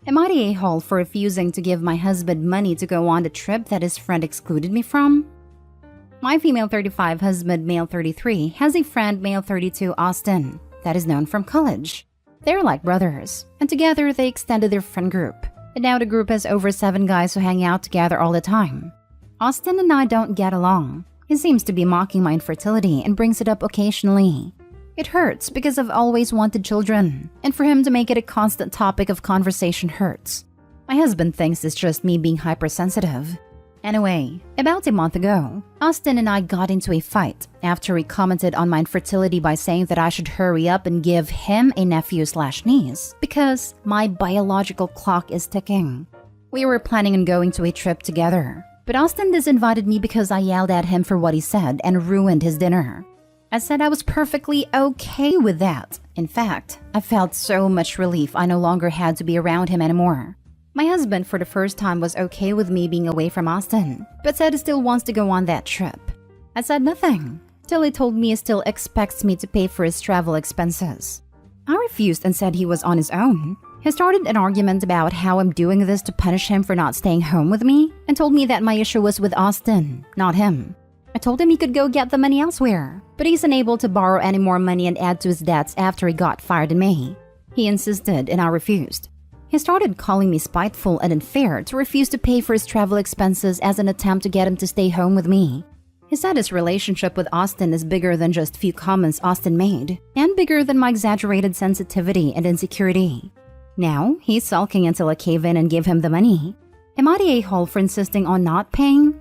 Am I the a-hole for refusing to give my husband money to go on the trip that his friend excluded me from? My female 35 husband, male 33, has a friend, male 32, Austin, that is known from college. They're like brothers, and together they extended their friend group. And now the group has over 7 guys who hang out together all the time. Austin and I don't get along. He seems to be mocking my infertility and brings it up occasionally. It hurts because I've always wanted children, and for him to make it a constant topic of conversation hurts. My husband thinks it's just me being hypersensitive. Anyway, about a month ago, Austin and I got into a fight after he commented on my infertility by saying that I should hurry up and give him a nephew/niece because my biological clock is ticking. We were planning on going to a trip together, but Austin disinvited me because I yelled at him for what he said and ruined his dinner. I said I was perfectly okay with that. In fact, I felt so much relief I no longer had to be around him anymore. My husband for the first time was okay with me being away from Austin, but said he still wants to go on that trip. I said nothing, till he told me he still expects me to pay for his travel expenses. I refused and said he was on his own. He started an argument about how I'm doing this to punish him for not staying home with me, and told me that my issue was with Austin, not him. I told him he could go get the money elsewhere, but he's unable to borrow any more money and add to his debts after he got fired in May. He insisted and I refused. He started calling me spiteful and unfair to refuse to pay for his travel expenses as an attempt to get him to stay home with me. He said his relationship with Austin is bigger than just few comments Austin made, and bigger than my exaggerated sensitivity and insecurity. Now, he's sulking until I cave in and give him the money. Am I the a-hole for insisting on not paying?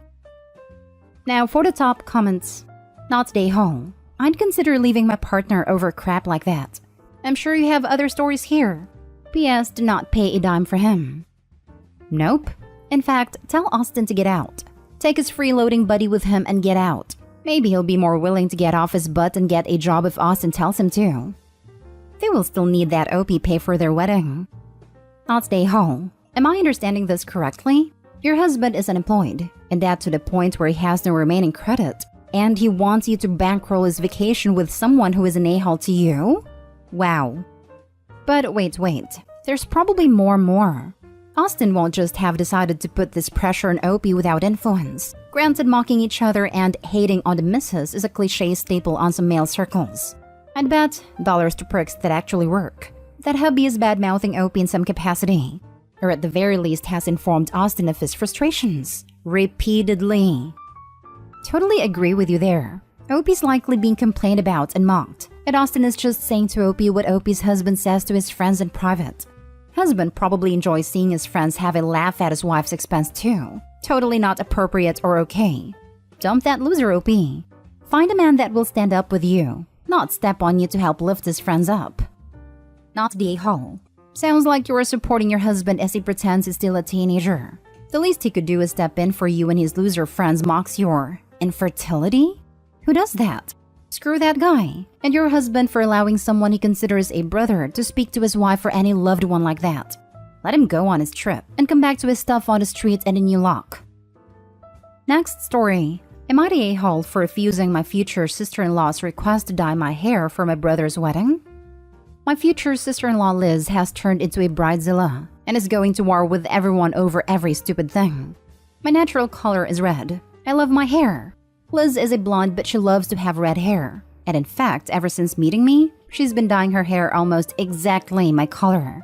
Now for the top comments. Not the a-hole. I'd consider leaving my partner over crap like that. I'm sure you have other stories here. P.S. Do not pay a dime for him. Nope. In fact, tell Austin to get out. Take his freeloading buddy with him and get out. Maybe he'll be more willing to get off his butt and get a job if Austin tells him to. They will still need that OP pay for their wedding. Not the a-hole. Am I understanding this correctly? Your husband is unemployed, and that to the point where he has no remaining credit, and he wants you to bankroll his vacation with someone who is an a-hole to you? Wow. But wait. There's probably more. Austin won't just have decided to put this pressure on Opie without influence. Granted, mocking each other and hating on the missus is a cliche staple on some male circles. I'd bet dollars to perks that actually work. That hubby is bad-mouthing Opie in some capacity, or at the very least has informed Austin of his frustrations. Repeatedly. Totally agree with you there. Opie's likely being complained about and mocked, and Austin is just saying to Opie what Opie's husband says to his friends in private. Husband probably enjoys seeing his friends have a laugh at his wife's expense too. Totally not appropriate or okay. Dump that loser, Opie. Find a man that will stand up with you, not step on you to help lift his friends up. Not the a-hole. Sounds like you are supporting your husband as he pretends he's still a teenager. The least he could do is step in for you when his loser friends mocks your infertility? Who does that? Screw that guy, and your husband for allowing someone he considers a brother to speak to his wife or any loved one like that. Let him go on his trip and come back to his stuff on the street and a new lock. Next story. Am I the a-hole for refusing my future sister-in-law's request to dye my hair for my brother's wedding? My future sister-in-law Liz has turned into a bridezilla and is going to war with everyone over every stupid thing. My natural color is red. I love my hair. Liz is a blonde, but she loves to have red hair. And in fact, ever since meeting me, she's been dyeing her hair almost exactly my color.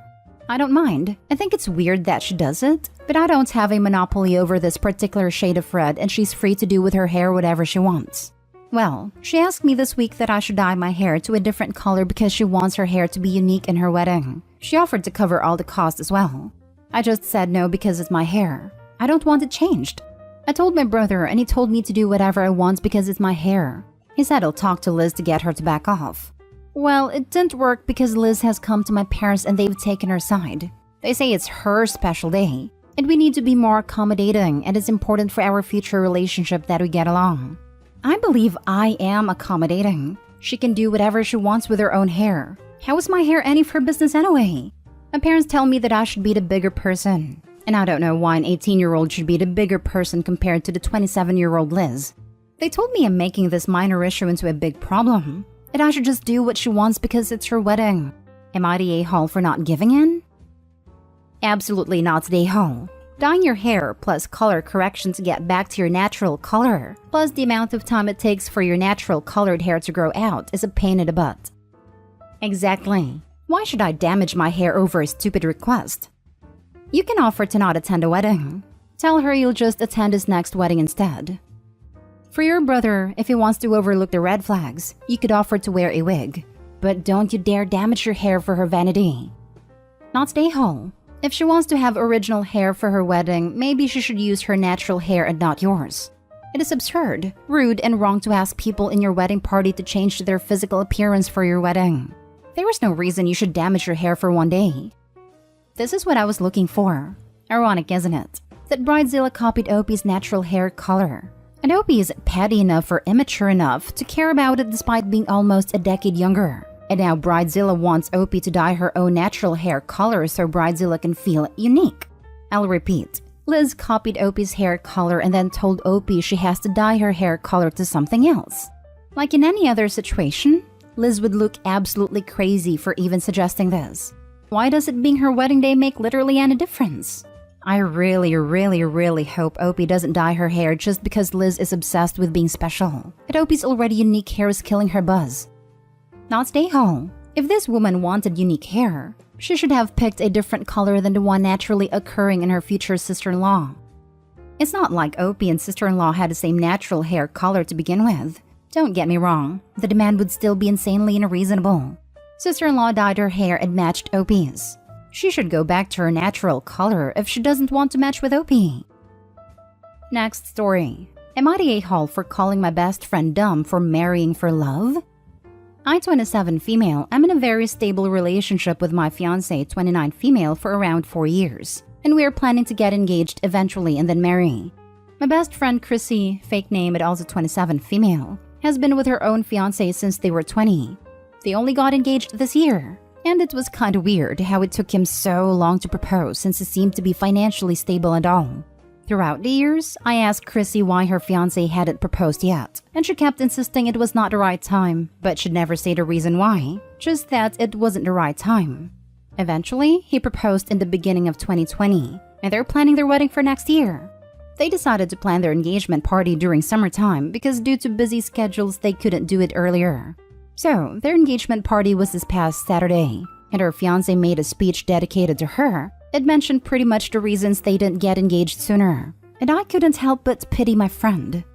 I don't mind. I think it's weird that she does it, but I don't have a monopoly over this particular shade of red, and she's free to do with her hair whatever she wants. Well, she asked me this week that I should dye my hair to a different color because she wants her hair to be unique in her wedding. She offered to cover all the cost as well. I just said no because it's my hair. I don't want it changed. I told my brother and he told me to do whatever I want because it's my hair. He said he'll talk to Liz to get her to back off. Well, it didn't work because Liz has come to my parents and they've taken her side. They say it's her special day, and we need to be more accommodating, and it's important for our future relationship that we get along. I believe I am accommodating. She can do whatever she wants with her own hair. How is my hair any of her business anyway? My parents tell me that I should be the bigger person. And I don't know why an 18-year-old should be the bigger person compared to the 27-year-old Liz. They told me I'm making this minor issue into a big problem, and I should just do what she wants because it's her wedding. Am I the a-hole for not giving in? Absolutely not, Daeho. Dyeing your hair plus color correction to get back to your natural color, plus the amount of time it takes for your natural colored hair to grow out is a pain in the butt. Exactly. Why should I damage my hair over a stupid request? You can offer to not attend a wedding. Tell her you'll just attend his next wedding instead. For your brother, if he wants to overlook the red flags, you could offer to wear a wig. But don't you dare damage your hair for her vanity. Not Daeho. If she wants to have original hair for her wedding, maybe she should use her natural hair and not yours. It is absurd, rude, and wrong to ask people in your wedding party to change their physical appearance for your wedding. There is no reason you should damage your hair for one day. This is what I was looking for. Ironic, isn't it? That Bridezilla copied Opie's natural hair color. And Opie is petty enough or immature enough to care about it despite being almost a decade younger. And now Bridezilla wants Opie to dye her own natural hair color so Bridezilla can feel unique. I'll repeat. Liz copied Opie's hair color and then told Opie she has to dye her hair color to something else. Like in any other situation, Liz would look absolutely crazy for even suggesting this. Why does it being her wedding day make literally any difference? I really hope Opie doesn't dye her hair just because Liz is obsessed with being special. But Opie's already unique hair is killing her buzz. Not Daeho. If this woman wanted unique hair, she should have picked a different color than the one naturally occurring in her future sister-in-law. It's not like Opie and sister-in-law had the same natural hair color to begin with. Don't get me wrong, the demand would still be insanely unreasonable. Sister-in-law dyed her hair and matched Opie's. She should go back to her natural color if she doesn't want to match with Opie. Next story. Am I the a-hole for calling my best friend dumb for marrying for love? I, 27 female, am in a very stable relationship with my fiancé, 29 female, for around 4 years. And we are planning to get engaged eventually and then marry. My best friend Chrissy, fake name but also 27 female, has been with her own fiancé since they were 20. They only got engaged this year. And it was kinda weird how it took him so long to propose since he seemed to be financially stable and all. Throughout the years, I asked Chrissy why her fiancé hadn't proposed yet, and she kept insisting it was not the right time, but she'd never say the reason why, just that it wasn't the right time. Eventually, he proposed in the beginning of 2020, and they're planning their wedding for next year. They decided to plan their engagement party during summertime because due to busy schedules, they couldn't do it earlier. So, their engagement party was this past Saturday, and her fiancé made a speech dedicated to her. It mentioned pretty much the reasons they didn't get engaged sooner, and I couldn't help but pity my friend.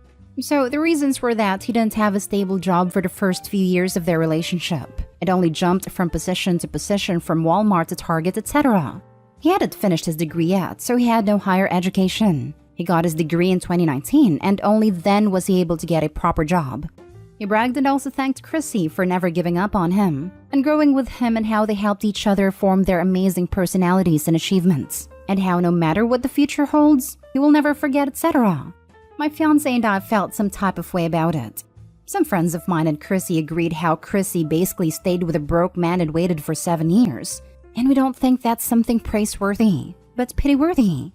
So, the reasons were that he didn't have a stable job for the first few years of their relationship. It only jumped from position to position from Walmart to Target, etc. He hadn't finished his degree yet, so he had no higher education. He got his degree in 2019, and only then was he able to get a proper job. He bragged and also thanked Chrissy for never giving up on him, and growing with him and how they helped each other form their amazing personalities and achievements, and how no matter what the future holds, he will never forget, etc. My fiancé and I felt some type of way about it. Some friends of mine and Chrissy agreed how Chrissy basically stayed with a broke man and waited for 7 years, and we don't think that's something praiseworthy, but pity-worthy.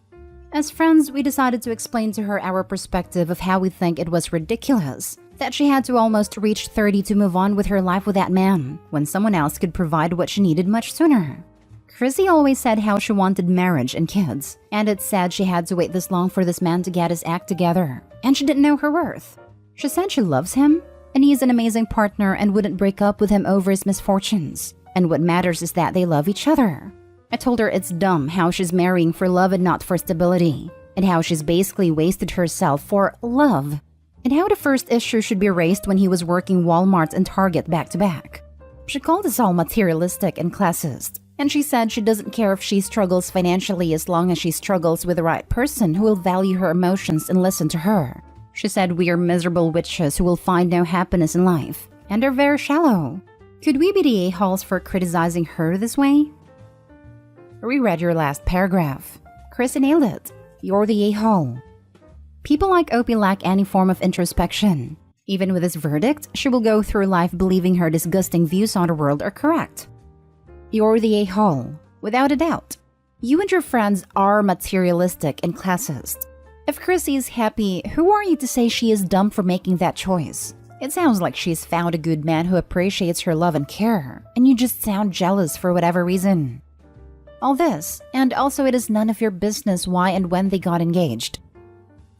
As friends, we decided to explain to her our perspective of how we think it was ridiculous that she had to almost reach 30 to move on with her life with that man, when someone else could provide what she needed much sooner. Chrissy always said how she wanted marriage and kids, and it's sad she had to wait this long for this man to get his act together, and she didn't know her worth. She said she loves him, and he is an amazing partner and wouldn't break up with him over his misfortunes, and what matters is that they love each other. I told her it's dumb how she's marrying for love and not for stability, and how she's basically wasted herself for love, and how the first issue should be raised when he was working Walmart and Target back to back. She called us all materialistic and classist, and she said she doesn't care if she struggles financially as long as she struggles with the right person who will value her emotions and listen to her. She said we are miserable witches who will find no happiness in life, and are very shallow. Could we be the a-holes for criticizing her this way? Reread your last paragraph. Chrissy nailed it. You're the a-hole. People like Opie lack any form of introspection. Even with this verdict, she will go through life believing her disgusting views on the world are correct. You're the a-hole, without a doubt. You and your friends are materialistic and classist. If Chrissy is happy, who are you to say she is dumb for making that choice? It sounds like she's found a good man who appreciates her love and care, and you just sound jealous for whatever reason. All this, and also it is none of your business why and when they got engaged.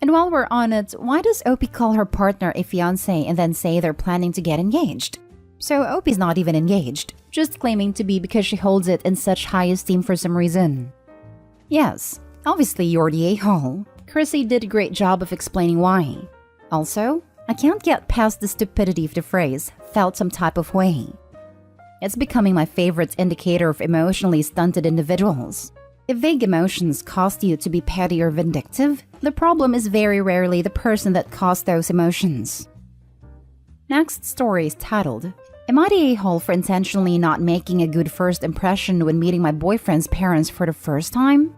And while we're on it, why does Opie call her partner a fiancé and then say they're planning to get engaged? So Opie's not even engaged, just claiming to be because she holds it in such high esteem for some reason. Yes, obviously you're the a-hole. Chrissy did a great job of explaining why. Also, I can't get past the stupidity of the phrase, felt some type of way. It's becoming my favorite indicator of emotionally stunted individuals. If vague emotions cause you to be petty or vindictive, the problem is very rarely the person that caused those emotions. Next story is titled, Am I the a-hole for intentionally not making a good first impression when meeting my boyfriend's parents for the first time?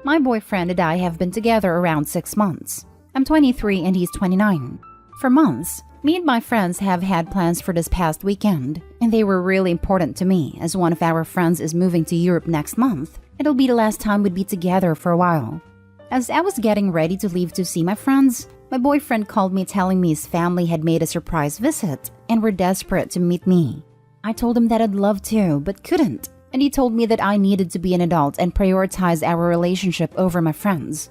My boyfriend and I have been together around 6 months. I'm 23 and he's 29. For months, me and my friends have had plans for this past weekend, and they were really important to me as one of our friends is moving to Europe next month. It'll be the last time we'd be together for a while. As I was getting ready to leave to see my friends, my boyfriend called me telling me his family had made a surprise visit and were desperate to meet me. I told him that I'd love to, but couldn't, and he told me that I needed to be an adult and prioritize our relationship over my friends.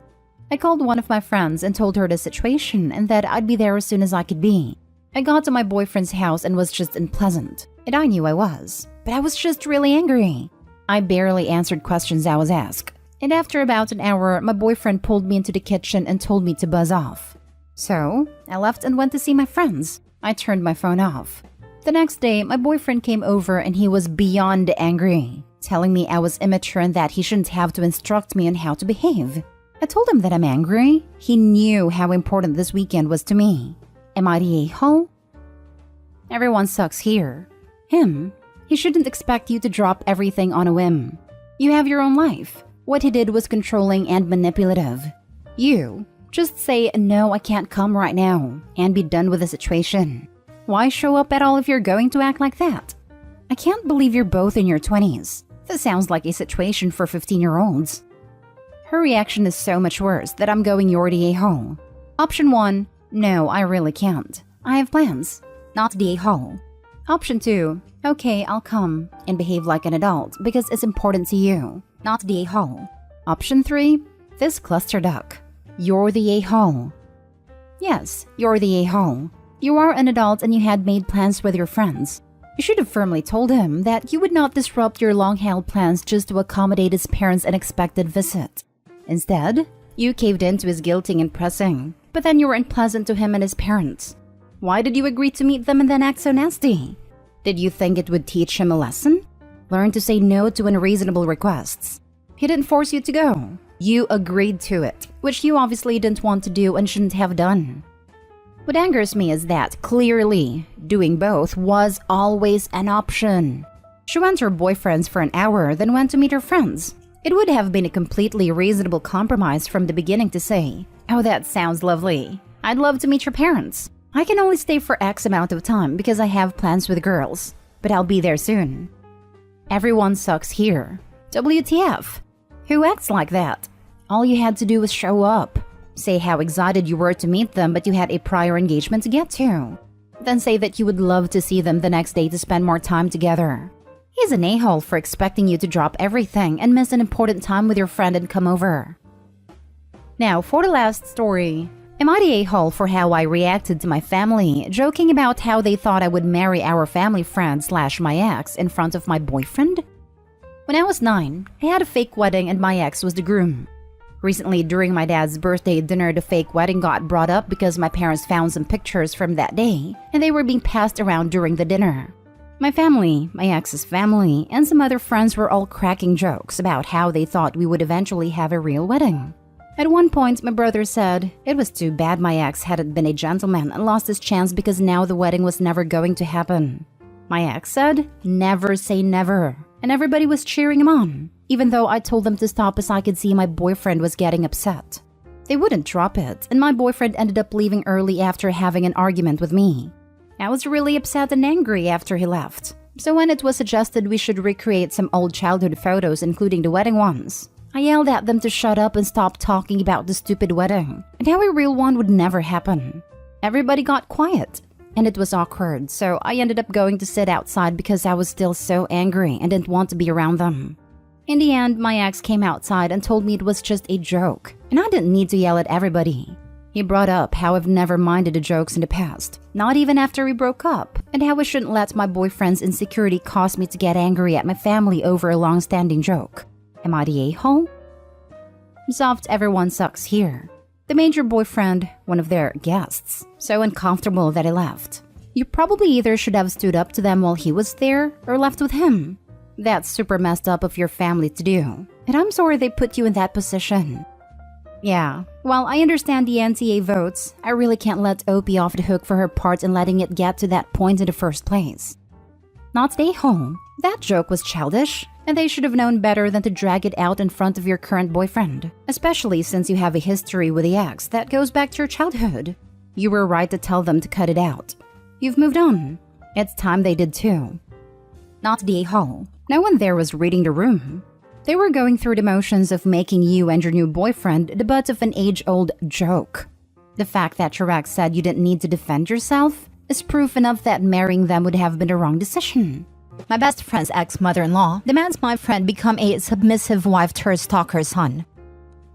I called one of my friends and told her the situation and that I'd be there as soon as I could be. I got to my boyfriend's house and was just unpleasant, and I knew I was, but I was just really angry. I barely answered questions I was asked, and after about an hour, my boyfriend pulled me into the kitchen and told me to buzz off. So, I left and went to see my friends. I turned my phone off. The next day, my boyfriend came over and he was beyond angry, telling me I was immature and that he shouldn't have to instruct me on how to behave. I told him that I'm angry. He knew how important this weekend was to me. Am I the a-hole? Everyone sucks here. Him. He shouldn't expect you to drop everything on a whim. You have your own life. What he did was controlling and manipulative. You. Just say, no, I can't come right now, and be done with the situation. Why show up at all if you're going to act like that? I can't believe you're both in your 20s. This sounds like a situation for 15-year-olds. Her reaction is so much worse that I'm going you're the a-hole. Option 1, no, I really can't. I have plans. Not the a-hole. Option 2, okay, I'll come and behave like an adult because it's important to you. Not the a-hole. Option 3, this cluster duck. You're the a-hole. Yes, you're the a-hole. You are an adult and you had made plans with your friends. You should have firmly told him that you would not disrupt your long-held plans just to accommodate his parents' unexpected visit. Instead, you caved in to his guilting and pressing, but then you were unpleasant to him and his parents. Why did you agree to meet them and then act so nasty? Did you think it would teach him a lesson? Learn to say no to unreasonable requests. He didn't force you to go. You agreed to it, which you obviously didn't want to do and shouldn't have done. What angers me is that, clearly, doing both was always an option. She went to her boyfriend's for an hour, then went to meet her friends. It would have been a completely reasonable compromise from the beginning to say, oh, that sounds lovely. I'd love to meet your parents. I can only stay for X amount of time because I have plans with girls, but I'll be there soon. Everyone sucks here. WTF? Who acts like that? All you had to do was show up. Say how excited you were to meet them, but you had a prior engagement to get to. Then say that you would love to see them the next day to spend more time together. He's an a-hole for expecting you to drop everything and miss an important time with your friend and come over. Now, for the last story. Am I the a-hole for how I reacted to my family, joking about how they thought I would marry our family friend / my ex in front of my boyfriend? When I was 9, I had a fake wedding and my ex was the groom. Recently, during my dad's birthday dinner, the fake wedding got brought up because my parents found some pictures from that day, and they were being passed around during the dinner. My family, my ex's family, and some other friends were all cracking jokes about how they thought we would eventually have a real wedding. At one point, my brother said it was too bad my ex hadn't been a gentleman and lost his chance because now the wedding was never going to happen. My ex said, never say never, and everybody was cheering him on, even though I told them to stop as I could see my boyfriend was getting upset. They wouldn't drop it, and my boyfriend ended up leaving early after having an argument with me. I was really upset and angry after he left, so when it was suggested we should recreate some old childhood photos including the wedding ones, I yelled at them to shut up and stop talking about the stupid wedding, and how a real one would never happen. Everybody got quiet, and it was awkward, so I ended up going to sit outside because I was still so angry and didn't want to be around them. In the end, my ex came outside and told me it was just a joke, and I didn't need to yell at everybody. He brought up how I've never minded the jokes in the past, not even after we broke up, and how I shouldn't let my boyfriend's insecurity cause me to get angry at my family over a long-standing joke. Am I the a-hole? Soft everyone sucks here. The major boyfriend, one of their guests, so uncomfortable that he left. You probably either should have stood up to them while he was there or left with him. That's super messed up of your family to do, and I'm sorry they put you in that position. Yeah, while I understand the NTA votes, I really can't let Opie off the hook for her part in letting it get to that point in the first place. Not stay home. That joke was childish, and they should have known better than to drag it out in front of your current boyfriend, especially since you have a history with the ex that goes back to your childhood. You were right to tell them to cut it out. You've moved on. It's time they did too. Not the a-hole. No one there was reading the room. They were going through the motions of making you and your new boyfriend the butt of an age-old joke. The fact that your ex said you didn't need to defend yourself is proof enough that marrying them would have been the wrong decision. My best friend's ex-mother-in-law demands my friend become a submissive wife to her stalker's son.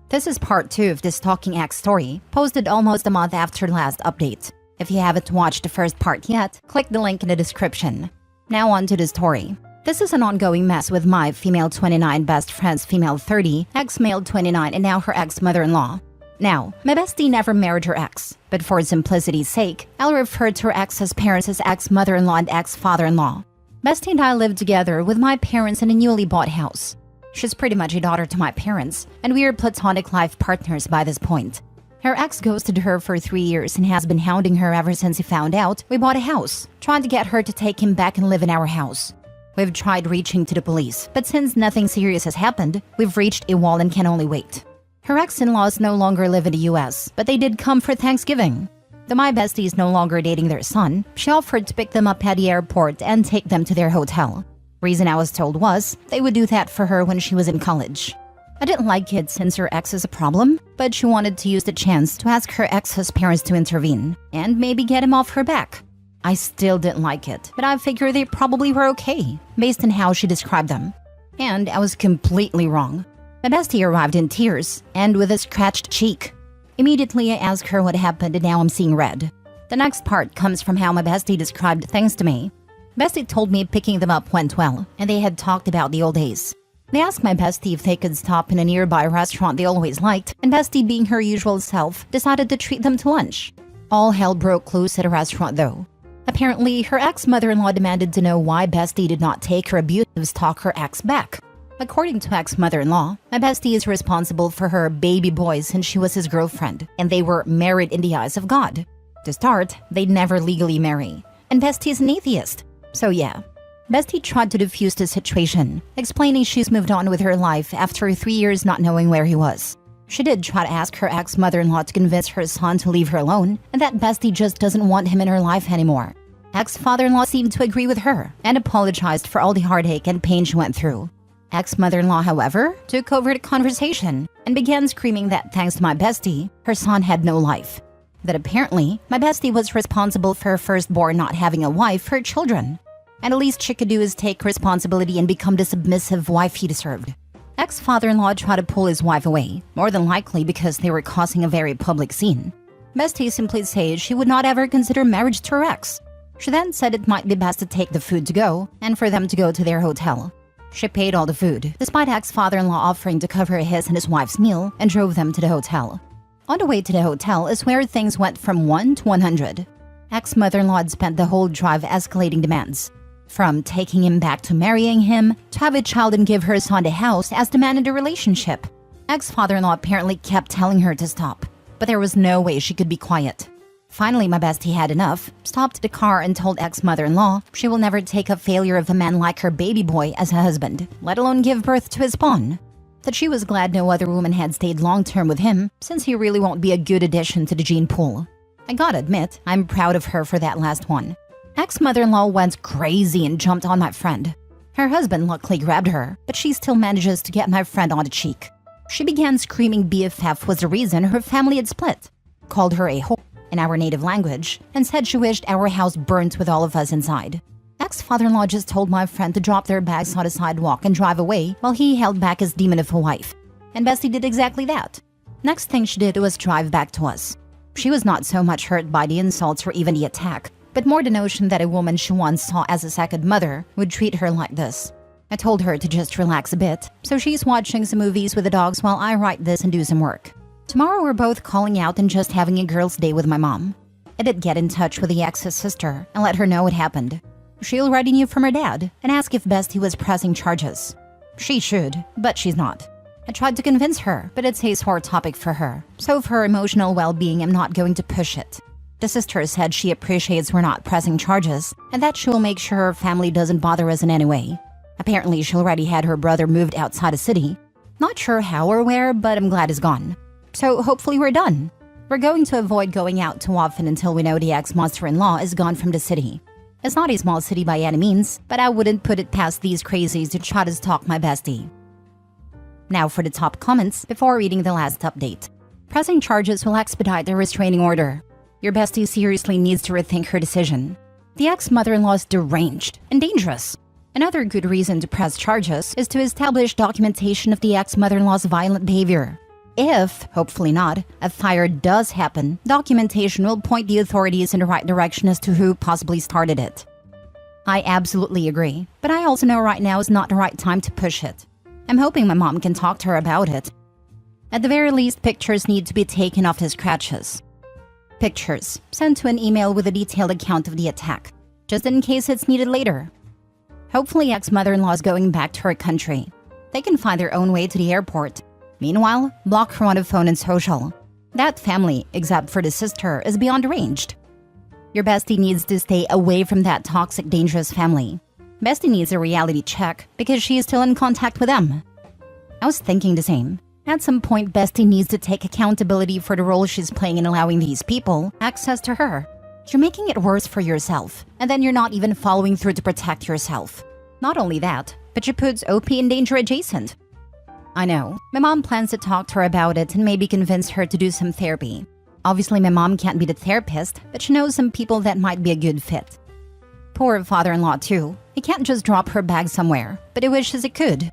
This is part 2 of this stalking ex story, posted almost a month after the last update. If you haven't watched the first part yet, click the link in the description. Now on to the story. This is an ongoing mess with my female 29 best friend's female 30, ex-male 29, and now her ex-mother-in-law. Now, my bestie never married her ex, but for simplicity's sake, I'll refer to her ex's parents as ex-mother-in-law and ex-father-in-law. Bestie and I live together with my parents in a newly bought house. She's pretty much a daughter to my parents, and we are platonic life partners by this point. Her ex ghosted her for 3 years and has been hounding her ever since he found out we bought a house, trying to get her to take him back and live in our house. We've tried reaching to the police, but since nothing serious has happened, we've reached a wall and can only wait. Her ex-in-laws no longer live in the US, but they did come for Thanksgiving. Though my bestie is no longer dating their son, she offered to pick them up at the airport and take them to their hotel. Reason I was told was they would do that for her when she was in college. I didn't like it since her ex is a problem, but she wanted to use the chance to ask her ex's parents to intervene and maybe get him off her back. I still didn't like it, but I figured they probably were okay, based on how she described them. And I was completely wrong. My bestie arrived in tears and with a scratched cheek. Immediately I asked her what happened and now I'm seeing red. The next part comes from how my bestie described things to me. Bestie told me picking them up went well, and they had talked about the old days. They asked my bestie if they could stop in a nearby restaurant they always liked, and bestie, being her usual self, decided to treat them to lunch. All hell broke loose at a restaurant though. Apparently, her ex-mother-in-law demanded to know why bestie did not take her abusive stalker ex back. According to ex-mother-in-law, my bestie is responsible for her baby boy since she was his girlfriend, and they were married in the eyes of God. To start, they'd never legally marry, and bestie is an atheist. So yeah, bestie tried to defuse the situation, explaining she's moved on with her life after 3 years not knowing where he was. She did try to ask her ex-mother-in-law to convince her son to leave her alone, and that bestie just doesn't want him in her life anymore. Ex-father-in-law seemed to agree with her and apologized for all the heartache and pain she went through. Ex-mother-in-law, however, took over the conversation and began screaming that thanks to my bestie, her son had no life. That apparently, my bestie was responsible for her firstborn not having a wife for her children. And the least she could do is take responsibility and become the submissive wife he deserved. Ex-father-in-law tried to pull his wife away, more than likely because they were causing a very public scene. Bestie simply said she would not ever consider marriage to her ex. She then said it might be best to take the food to go and for them to go to their hotel. She paid all the food, despite ex-father-in-law offering to cover his and his wife's meal, and drove them to the hotel. On the way to the hotel is where things went from 1 to 100. Ex-mother-in-law had spent the whole drive escalating demands. From taking him back to marrying him, to have a child and give her son the house as demanded a relationship. Ex-father-in-law apparently kept telling her to stop, but there was no way she could be quiet. Finally, my bestie had enough, stopped the car and told ex-mother-in-law she will never take a failure of a man like her baby boy as a husband, let alone give birth to his spawn. That she was glad no other woman had stayed long-term with him, since he really won't be a good addition to the gene pool. I gotta admit, I'm proud of her for that last one. Ex-mother-in-law went crazy and jumped on my friend. Her husband luckily grabbed her, but she still manages to get my friend on the cheek. She began screaming BFF was the reason her family had split, called her a whore in our native language, and said she wished our house burnt with all of us inside. Ex-father-in-law just told my friend to drop their bags on the sidewalk and drive away while he held back his demon of a wife. And Bestie did exactly that. Next thing she did was drive back to us. She was not so much hurt by the insults or even the attack, but more the notion that a woman she once saw as a second mother would treat her like this. I told her to just relax a bit, so she's watching some movies with the dogs while I write this and do some work. Tomorrow we're both calling out and just having a girls' day with my mom. I did get in touch with the ex's sister and let her know what happened. She already knew from her dad and asked if Bestie was pressing charges. She should, but she's not. I tried to convince her, but it's a sore topic for her, so for her emotional well-being I'm not going to push it. The sister said she appreciates we're not pressing charges and that she will make sure her family doesn't bother us in any way. Apparently she already had her brother moved outside the city. Not sure how or where, but I'm glad he's gone. So hopefully we're done. We're going to avoid going out too often until we know the ex-monster-in-law is gone from the city. It's not a small city by any means, but I wouldn't put it past these crazies to try to stalk my bestie. Now for the top comments before reading the last update. Pressing charges will expedite the restraining order. Your bestie seriously needs to rethink her decision. The ex-mother-in-law is deranged and dangerous. Another good reason to press charges is to establish documentation of the ex-mother-in-law's violent behavior. If, hopefully not, a fire does happen, documentation will point the authorities in the right direction as to who possibly started it. I absolutely agree, but I also know right now is not the right time to push it. I'm hoping my mom can talk to her about it. At the very least, pictures need to be taken of the scratches. Pictures sent to an email with a detailed account of the attack, just in case it's needed later. Hopefully ex-mother-in-law is going back to her country. They can find their own way to the airport. Meanwhile, block her on the phone and social. That family, except for the sister, is beyond arranged. Your bestie needs to stay away from that toxic, dangerous family. Bestie needs a reality check because she is still in contact with them. I was thinking the same. At some point, Bestie needs to take accountability for the role she's playing in allowing these people access to her. You're making it worse for yourself, and then you're not even following through to protect yourself. Not only that, but you put OP in danger adjacent. I know, my mom plans to talk to her about it and maybe convince her to do some therapy. Obviously, my mom can't be the therapist, but she knows some people that might be a good fit. Poor father-in-law too. He can't just drop her bag somewhere, but he wishes he could.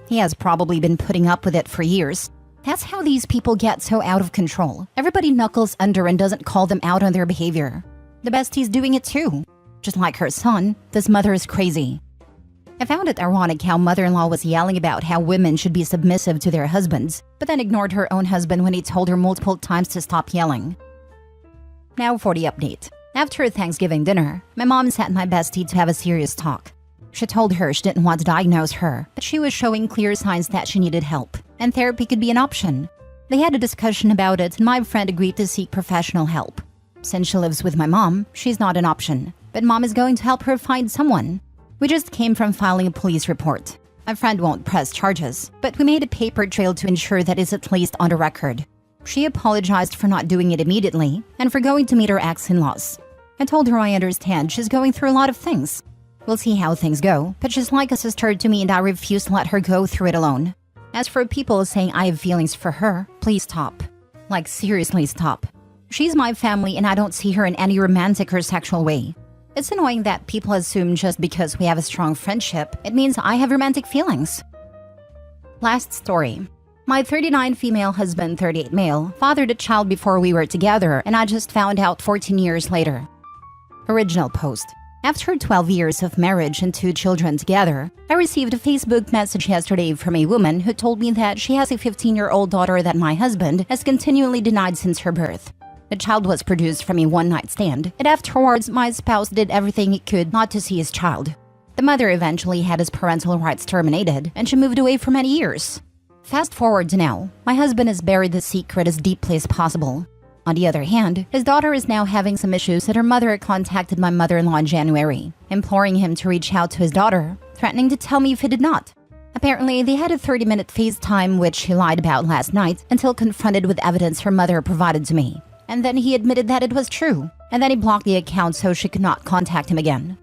He has probably been putting up with it for years. That's how these people get so out of control. Everybody knuckles under and doesn't call them out on their behavior. The bestie's doing it too. Just like her son, this mother is crazy. I found it ironic how mother-in-law was yelling about how women should be submissive to their husbands, but then ignored her own husband when he told her multiple times to stop yelling. Now for the update. After Thanksgiving dinner, my mom sat my bestie to have a serious talk. She told her she didn't want to diagnose her, but she was showing clear signs that she needed help, and therapy could be an option. They had a discussion about it, and my friend agreed to seek professional help. Since she lives with my mom, she's not an option, but mom is going to help her find someone. We just came from filing a police report. My friend won't press charges, but we made a paper trail to ensure that it's at least on the record. She apologized for not doing it immediately and for going to meet her ex-in-laws. I told her I understand she's going through a lot of things. We'll see how things go, but she's like a sister to me and I refuse to let her go through it alone. As for people saying I have feelings for her, please stop. Like seriously stop. She's my family and I don't see her in any romantic or sexual way. It's annoying that people assume just because we have a strong friendship, it means I have romantic feelings. Last story. My 39 female husband, 38 male, fathered a child before we were together and I just found out 14 years later. Original post. After 12 years of marriage and 2 children together, I received a Facebook message yesterday from a woman who told me that she has a 15-year-old daughter that my husband has continually denied since her birth. The child was produced from a one-night stand, and afterwards my spouse did everything he could not to see his child. The mother eventually had his parental rights terminated, and she moved away for many years. Fast forward to now, my husband has buried the secret as deeply as possible. On the other hand, his daughter is now having some issues and her mother contacted my mother-in-law in January, imploring him to reach out to his daughter, threatening to tell me if he did not. Apparently, they had a 30-minute FaceTime which he lied about last night until confronted with evidence her mother provided to me. And then he admitted that it was true, and then he blocked the account so she could not contact him again.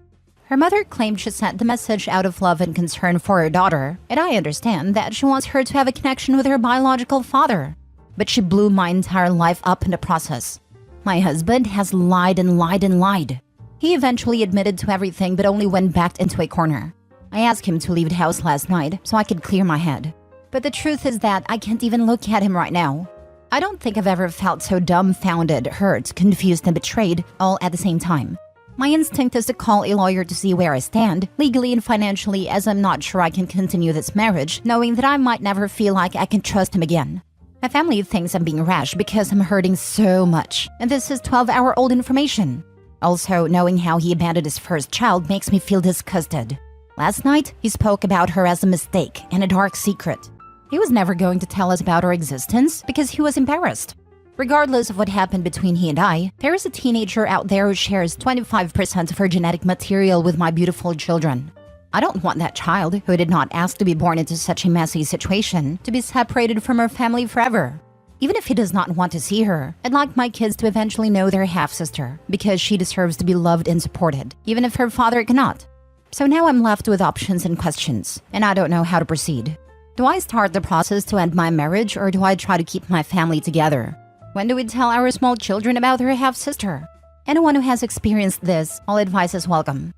Her mother claimed she sent the message out of love and concern for her daughter, and I understand that she wants her to have a connection with her biological father. But she blew my entire life up in the process. My husband has lied and lied and lied. He eventually admitted to everything but only went back into a corner. I asked him to leave the house last night so I could clear my head. But the truth is that I can't even look at him right now. I don't think I've ever felt so dumbfounded, hurt, confused, and betrayed all at the same time. My instinct is to call a lawyer to see where I stand, legally and financially, as I'm not sure I can continue this marriage, knowing that I might never feel like I can trust him again. My family thinks I'm being rash because I'm hurting so much, and this is 12-hour-old information. Also, knowing how he abandoned his first child makes me feel disgusted. Last night, he spoke about her as a mistake and a dark secret. He was never going to tell us about her existence because he was embarrassed. Regardless of what happened between he and I, there is a teenager out there who shares 25% of her genetic material with my beautiful children. I don't want that child, who did not ask to be born into such a messy situation, to be separated from her family forever. Even if he does not want to see her, I'd like my kids to eventually know their half-sister, because she deserves to be loved and supported, even if her father cannot. So now I'm left with options and questions, and I don't know how to proceed. Do I start the process to end my marriage, or do I try to keep my family together? When do we tell our small children about her half-sister? Anyone who has experienced this, all advice is welcome.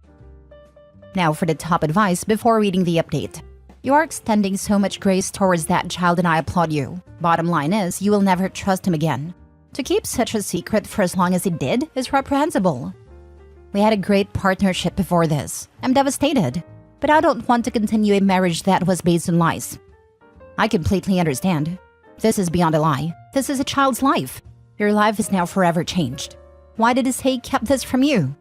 Now for the top advice before reading the update. You are extending so much grace towards that child and I applaud you. Bottom line is, you will never trust him again. To keep such a secret for as long as he did is reprehensible. We had a great partnership before this. I'm devastated. But I don't want to continue a marriage that was based on lies. I completely understand. This is beyond a lie. This is a child's life. Your life is now forever changed. Why did he say he kept this from you?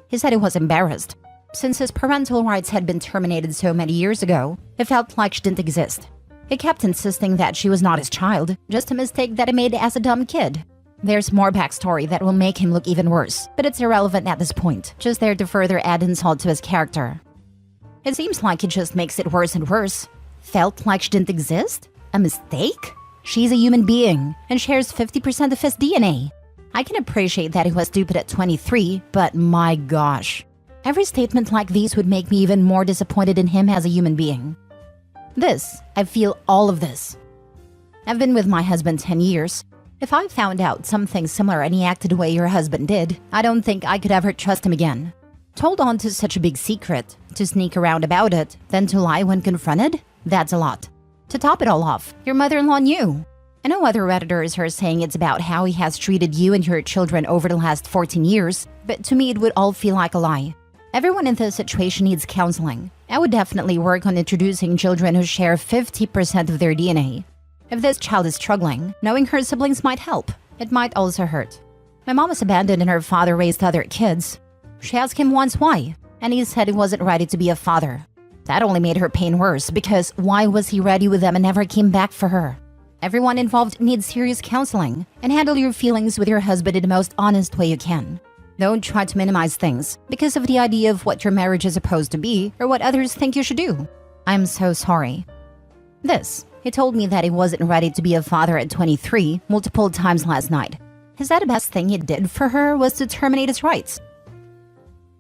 He said he was embarrassed. Since his parental rights had been terminated so many years ago, it felt like she didn't exist. He kept insisting that she was not his child, just a mistake that he made as a dumb kid. There's more backstory that will make him look even worse, but it's irrelevant at this point, just there to further add insult to his character. It seems like he just makes it worse and worse. Felt like she didn't exist? A mistake? She's a human being and shares 50% of his DNA. I can appreciate that he was stupid at 23, but my gosh. Every statement like these would make me even more disappointed in him as a human being. I feel all of this. I've been with my husband 10 years. If I found out something similar and he acted the way your husband did, I don't think I could ever trust him again. To hold on to such a big secret, to sneak around about it, then to lie when confronted, that's a lot. To top it all off, your mother-in-law knew. I know other Redditors are saying it's about how he has treated you and your children over the last 14 years, but to me it would all feel like a lie. Everyone in this situation needs counseling. I would definitely work on introducing children who share 50% of their DNA. If this child is struggling, knowing her siblings might help. It might also hurt. My mom was abandoned and her father raised other kids. She asked him once why, and he said he wasn't ready to be a father. That only made her pain worse, because why was he ready with them and never came back for her? Everyone involved needs serious counseling, and handle your feelings with your husband in the most honest way you can. Don't try to minimize things because of the idea of what your marriage is supposed to be or what others think you should do. I'm so sorry. He told me that he wasn't ready to be a father at 23 multiple times last night. Is that the best thing he did for her was to terminate his rights?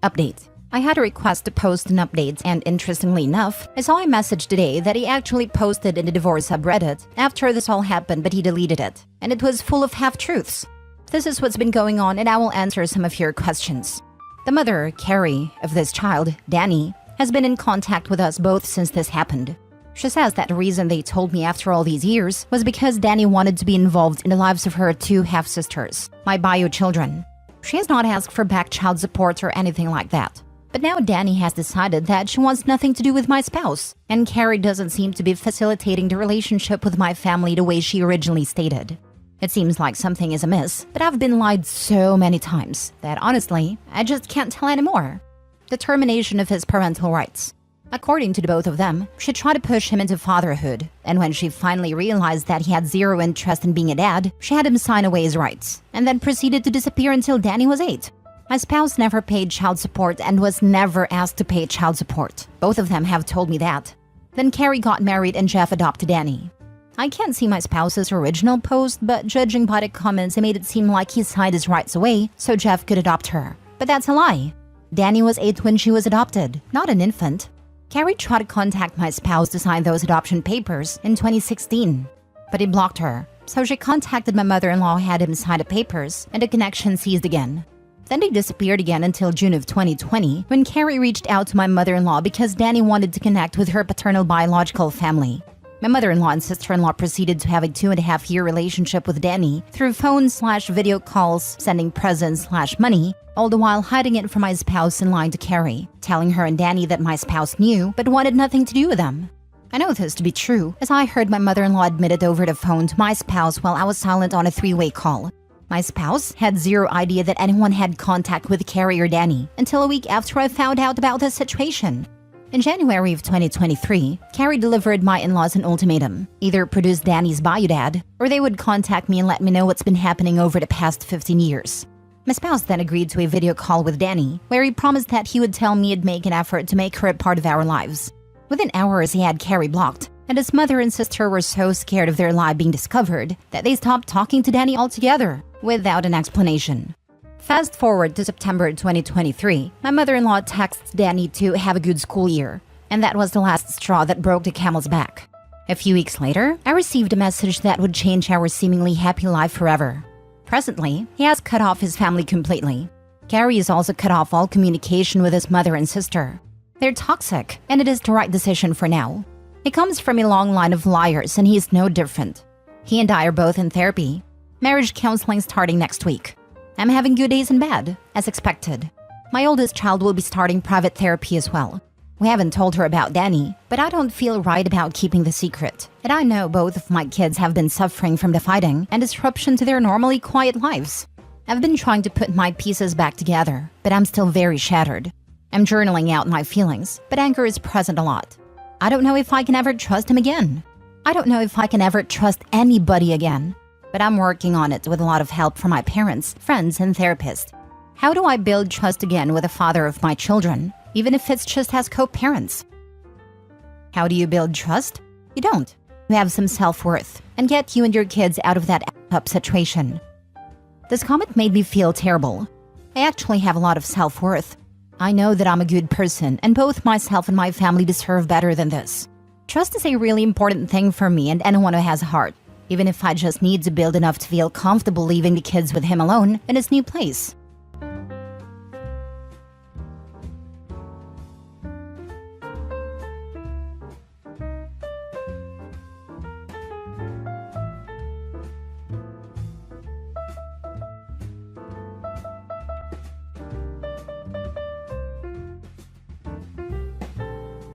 Update. I had a request to post an update, and interestingly enough, I saw a message today that he actually posted in the divorce subreddit after this all happened, but he deleted it, and it was full of half-truths. This is what's been going on, and I will answer some of your questions. The mother, Carrie, of this child, Danny, has been in contact with us both since this happened. She says that the reason they told me after all these years was because Danny wanted to be involved in the lives of her two half-sisters, my bio children. She has not asked for back child support or anything like that. But now Danny has decided that she wants nothing to do with my spouse, and Carrie doesn't seem to be facilitating the relationship with my family the way she originally stated. It seems like something is amiss, but I've been lied so many times that honestly, I just can't tell anymore. The termination of his parental rights. According to the both of them, she tried to push him into fatherhood, and when she finally realized that he had zero interest in being a dad, she had him sign away his rights, and then proceeded to disappear until Danny was 8. My spouse never paid child support and was never asked to pay child support. Both of them have told me that. Then Carrie got married and Jeff adopted Danny. I can't see my spouse's original post, but judging by the comments, it made it seem like he signed his rights away so Jeff could adopt her. But that's a lie. Danny was 8 when she was adopted, not an infant. Carrie tried to contact my spouse to sign those adoption papers in 2016, but he blocked her. So she contacted my mother-in-law, had him sign the papers, and the connection ceased again. Then they disappeared again until June of 2020 when Carrie reached out to my mother-in-law because Danny wanted to connect with her paternal biological family. My mother-in-law and sister-in-law proceeded to have a 2.5-year relationship with Danny through phone/video calls, sending presents/money, all the while hiding it from my spouse and lying to Carrie, telling her and Danny that my spouse knew but wanted nothing to do with them. I know this to be true, as I heard my mother-in-law admit it over the phone to my spouse while I was silent on a 3-way call. My spouse had zero idea that anyone had contact with Carrie or Danny until a week after I found out about the situation. In January of 2023, Carrie delivered my in-laws an ultimatum: either produce Danny's biodad, or they would contact me and let me know what's been happening over the past 15 years. My spouse then agreed to a video call with Danny, where he promised that he would tell me he'd make an effort to make her a part of our lives. Within hours, he had Carrie blocked, and his mother and sister were so scared of their lie being discovered that they stopped talking to Danny altogether, without an explanation. Fast forward to September 2023, my mother-in-law texts Danny to have a good school year, and that was the last straw that broke the camel's back. A few weeks later, I received a message that would change our seemingly happy life forever. Presently, he has cut off his family completely. Carrie has also cut off all communication with his mother and sister. They're toxic, and it is the right decision for now. He comes from a long line of liars, and he is no different. He and I are both in therapy. Marriage counseling starting next week. I'm having good days and bad, as expected. My oldest child will be starting private therapy as well. We haven't told her about Danny, but I don't feel right about keeping the secret. And I know both of my kids have been suffering from the fighting and disruption to their normally quiet lives. I've been trying to put my pieces back together, but I'm still very shattered. I'm journaling out my feelings, but anger is present a lot. I don't know if I can ever trust him again. I don't know if I can ever trust anybody again. But I'm working on it with a lot of help from my parents, friends, and therapists. How do I build trust again with the father of my children, even if it's just as co-parents? How do you build trust? You don't. You have some self-worth and get you and your kids out of that up situation. This comment made me feel terrible. I actually have a lot of self-worth. I know that I'm a good person, and both myself and my family deserve better than this. Trust is a really important thing for me and anyone who has a heart, even if I just need to build enough to feel comfortable leaving the kids with him alone in his new place.